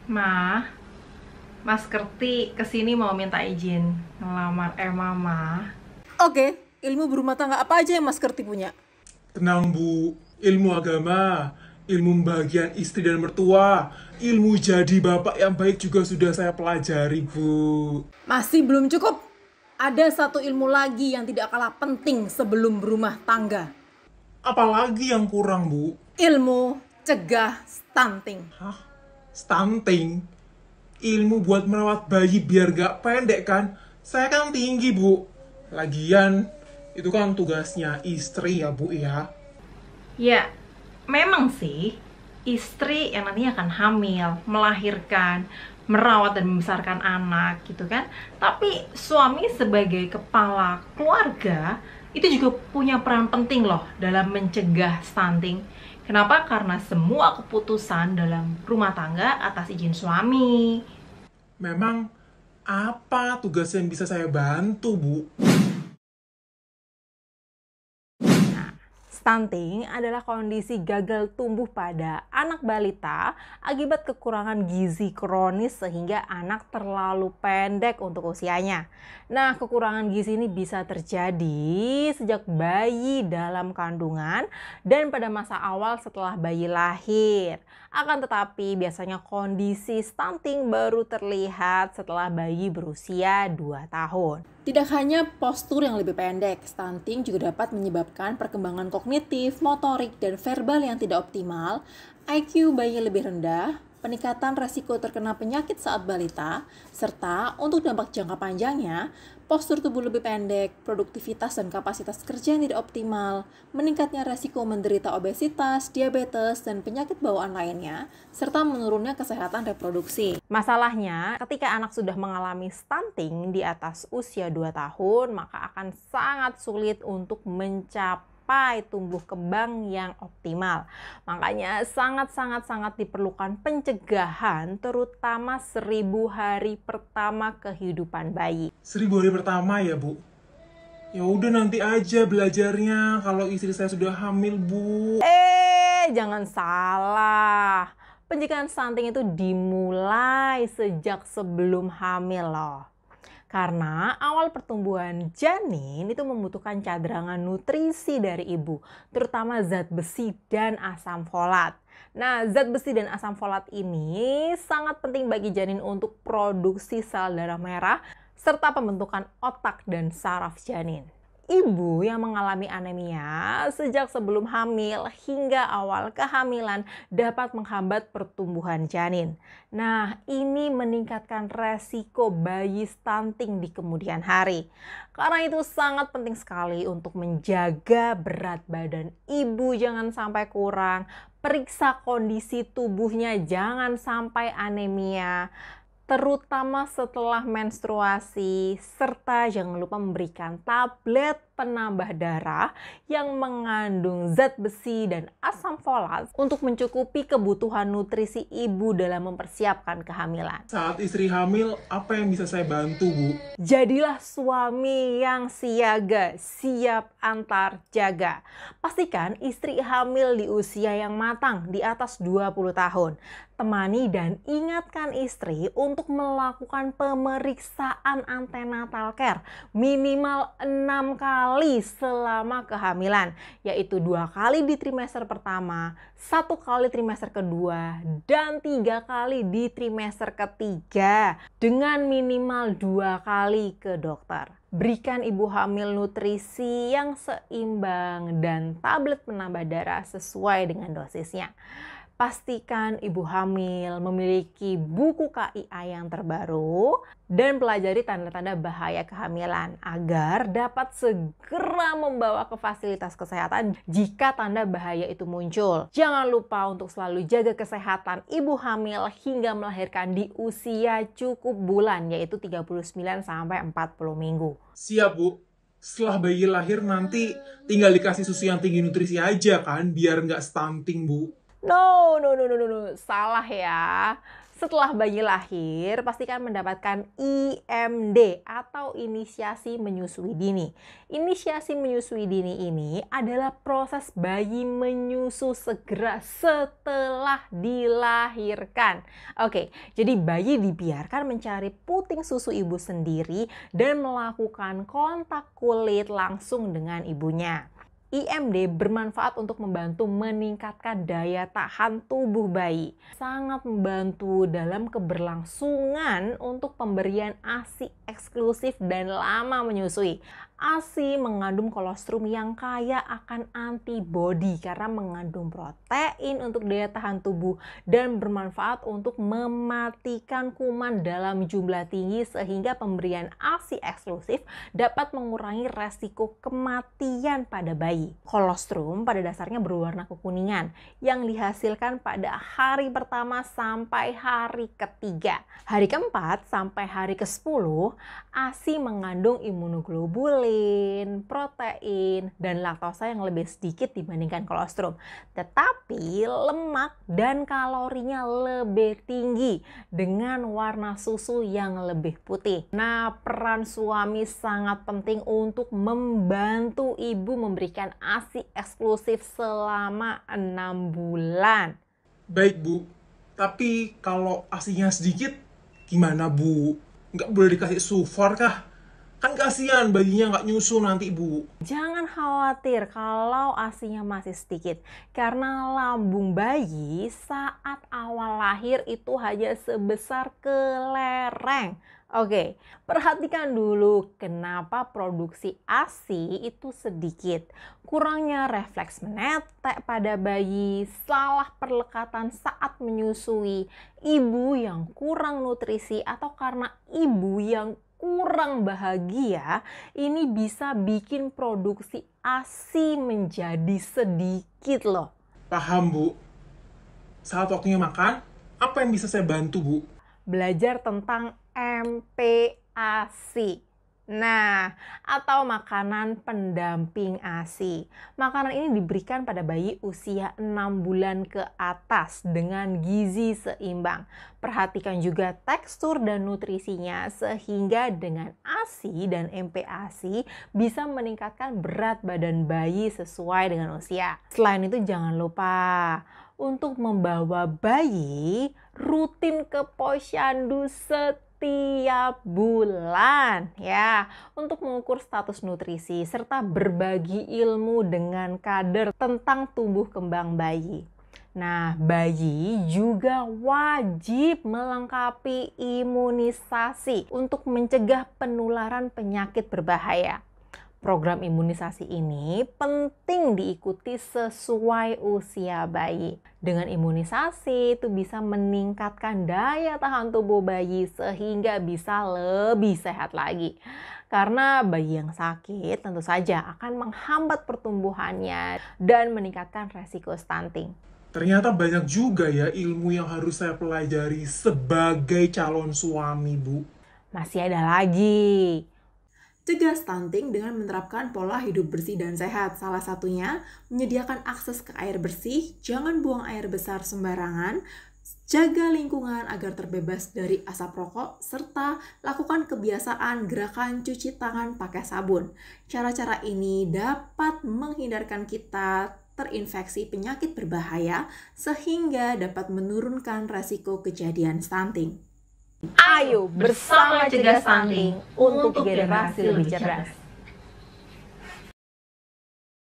Ma, Mas Kerti kesini mau minta izin ngelamar Mama. Oke, ilmu berumah tangga apa aja yang Mas Kerti punya? Tenang Bu, ilmu agama, ilmu membahagiakan istri dan mertua, ilmu jadi bapak yang baik juga sudah saya pelajari Bu. Masih belum cukup. Ada satu ilmu lagi yang tidak kalah penting sebelum berumah tangga. Apalagi yang kurang Bu? Ilmu cegah stunting. Hah? Stunting? Ilmu buat merawat bayi biar gak pendek kan? Saya kan tinggi Bu. Lagian, itu kan tugasnya istri ya Bu ya. Ya, memang sih istri yang nantinya akan hamil, melahirkan, merawat dan membesarkan anak gitu kan. Tapi suami sebagai kepala keluarga itu juga punya peran penting loh dalam mencegah stunting. Kenapa? Karena semua keputusan dalam rumah tangga atas izin suami. Memang apa tugas yang bisa saya bantu Bu? Stunting adalah kondisi gagal tumbuh pada anak balita akibat kekurangan gizi kronis sehingga anak terlalu pendek untuk usianya. Nah, kekurangan gizi ini bisa terjadi sejak bayi dalam kandungan dan pada masa awal setelah bayi lahir. Akan tetapi biasanya kondisi stunting baru terlihat setelah bayi berusia 2 tahun. Tidak hanya postur yang lebih pendek, stunting juga dapat menyebabkan perkembangan kognitif, motorik, dan verbal yang tidak optimal, IQ bayi lebih rendah, peningkatan resiko terkena penyakit saat balita, serta untuk dampak jangka panjangnya, postur tubuh lebih pendek, produktivitas dan kapasitas kerja yang tidak optimal, meningkatnya resiko menderita obesitas, diabetes, dan penyakit bawaan lainnya, serta menurunnya kesehatan reproduksi. Masalahnya, ketika anak sudah mengalami stunting di atas usia 2 tahun, maka akan sangat sulit untuk mencapai tumbuh kembang yang optimal. Makanya sangat diperlukan pencegahan terutama 1000 hari pertama kehidupan bayi. 1000 hari pertama ya Bu? Ya udah nanti aja belajarnya kalau istri saya sudah hamil Bu. Jangan salah. Pencegahan stunting itu dimulai sejak sebelum hamil loh. Karena awal pertumbuhan janin itu membutuhkan cadangan nutrisi dari ibu, terutama zat besi dan asam folat. Nah, zat besi dan asam folat ini sangat penting bagi janin untuk produksi sel darah merah serta pembentukan otak dan saraf janin. Ibu yang mengalami anemia sejak sebelum hamil hingga awal kehamilan dapat menghambat pertumbuhan janin. Nah, ini meningkatkan resiko bayi stunting di kemudian hari. Karena itu sangat penting sekali untuk menjaga berat badan ibu jangan sampai kurang, periksa kondisi tubuhnya jangan sampai anemia, terutama setelah menstruasi, serta jangan lupa memberikan tablet penambah darah yang mengandung zat besi dan asam folat untuk mencukupi kebutuhan nutrisi ibu dalam mempersiapkan kehamilan. Saat istri hamil, apa yang bisa saya bantu Bu? Jadilah suami yang siaga, siap antar jaga. Pastikan istri hamil di usia yang matang di atas 20 tahun. Temani dan ingatkan istri untuk melakukan pemeriksaan antenatal care minimal 6 kali selama kehamilan, yaitu 2 kali di trimester pertama, 1 kali trimester kedua, dan 3 kali di trimester ketiga dengan minimal 2 kali ke dokter. Berikan ibu hamil nutrisi yang seimbang dan tablet penambah darah sesuai dengan dosisnya. Pastikan ibu hamil memiliki buku KIA yang terbaru dan pelajari tanda-tanda bahaya kehamilan agar dapat segera membawa ke fasilitas kesehatan jika tanda bahaya itu muncul. Jangan lupa untuk selalu jaga kesehatan ibu hamil hingga melahirkan di usia cukup bulan, yaitu 39 sampai 40 minggu. Siap Bu. Setelah bayi lahir nanti tinggal dikasih susu yang tinggi nutrisi aja kan biar nggak stunting Bu. No, salah ya. Setelah bayi lahir, pastikan mendapatkan IMD atau inisiasi menyusui dini. Inisiasi menyusui dini ini adalah proses bayi menyusu segera setelah dilahirkan. Oke, jadi bayi dibiarkan mencari puting susu ibu sendiri dan melakukan kontak kulit langsung dengan ibunya. IMD bermanfaat untuk membantu meningkatkan daya tahan tubuh bayi. Sangat membantu dalam keberlangsungan untuk pemberian ASI eksklusif dan lama menyusui. ASI mengandung kolostrum yang kaya akan antibodi karena mengandung protein untuk daya tahan tubuh dan bermanfaat untuk mematikan kuman dalam jumlah tinggi sehingga pemberian ASI eksklusif dapat mengurangi resiko kematian pada bayi. Kolostrum pada dasarnya berwarna kekuningan yang dihasilkan pada hari pertama sampai hari ketiga. Hari keempat sampai hari ke-10, ASI mengandung imunoglobulin, protein, dan laktosa yang lebih sedikit dibandingkan kolostrum. Tetapi lemak dan kalorinya lebih tinggi dengan warna susu yang lebih putih. Nah, peran suami sangat penting untuk membantu ibu memberikan ASI eksklusif selama 6 bulan. Baik Bu, tapi kalau ASINya sedikit, gimana Bu? Nggak boleh dikasih sufor kah? Kan kasihan bayinya nggak nyusu nanti Bu. Jangan khawatir kalau ASINya masih sedikit, karena lambung bayi saat awal lahir itu hanya sebesar kelereng. Oke, perhatikan dulu kenapa produksi ASI itu sedikit. Kurangnya refleks menetek pada bayi, salah perlekatan saat menyusui, ibu yang kurang nutrisi, atau karena ibu yang kurang bahagia, ini bisa bikin produksi ASI menjadi sedikit loh. Paham Bu. Saat waktunya makan, apa yang bisa saya bantu Bu? Belajar tentang MPASI. Nah, atau makanan pendamping ASI. Makanan ini diberikan pada bayi usia 6 bulan ke atas dengan gizi seimbang. Perhatikan juga tekstur dan nutrisinya sehingga dengan ASI dan MPASI bisa meningkatkan berat badan bayi sesuai dengan usia. Selain itu jangan lupa untuk membawa bayi rutin ke posyandu setiap bulan ya, untuk mengukur status nutrisi serta berbagi ilmu dengan kader tentang tumbuh kembang bayi. Nah, bayi juga wajib melengkapi imunisasi untuk mencegah penularan penyakit berbahaya. Program imunisasi ini penting diikuti sesuai usia bayi. Dengan imunisasi itu bisa meningkatkan daya tahan tubuh bayi sehingga bisa lebih sehat lagi. Karena bayi yang sakit tentu saja akan menghambat pertumbuhannya dan meningkatkan resiko stunting. Ternyata banyak juga ya ilmu yang harus saya pelajari sebagai calon suami Bu. Masih ada lagi. Cegah stunting dengan menerapkan pola hidup bersih dan sehat. Salah satunya, menyediakan akses ke air bersih, jangan buang air besar sembarangan, jaga lingkungan agar terbebas dari asap rokok, serta lakukan kebiasaan gerakan cuci tangan pakai sabun. Cara-cara ini dapat menghindarkan kita terinfeksi penyakit berbahaya sehingga dapat menurunkan resiko kejadian stunting. Ayo bersama cegah stunting untuk generasi lebih cerdas.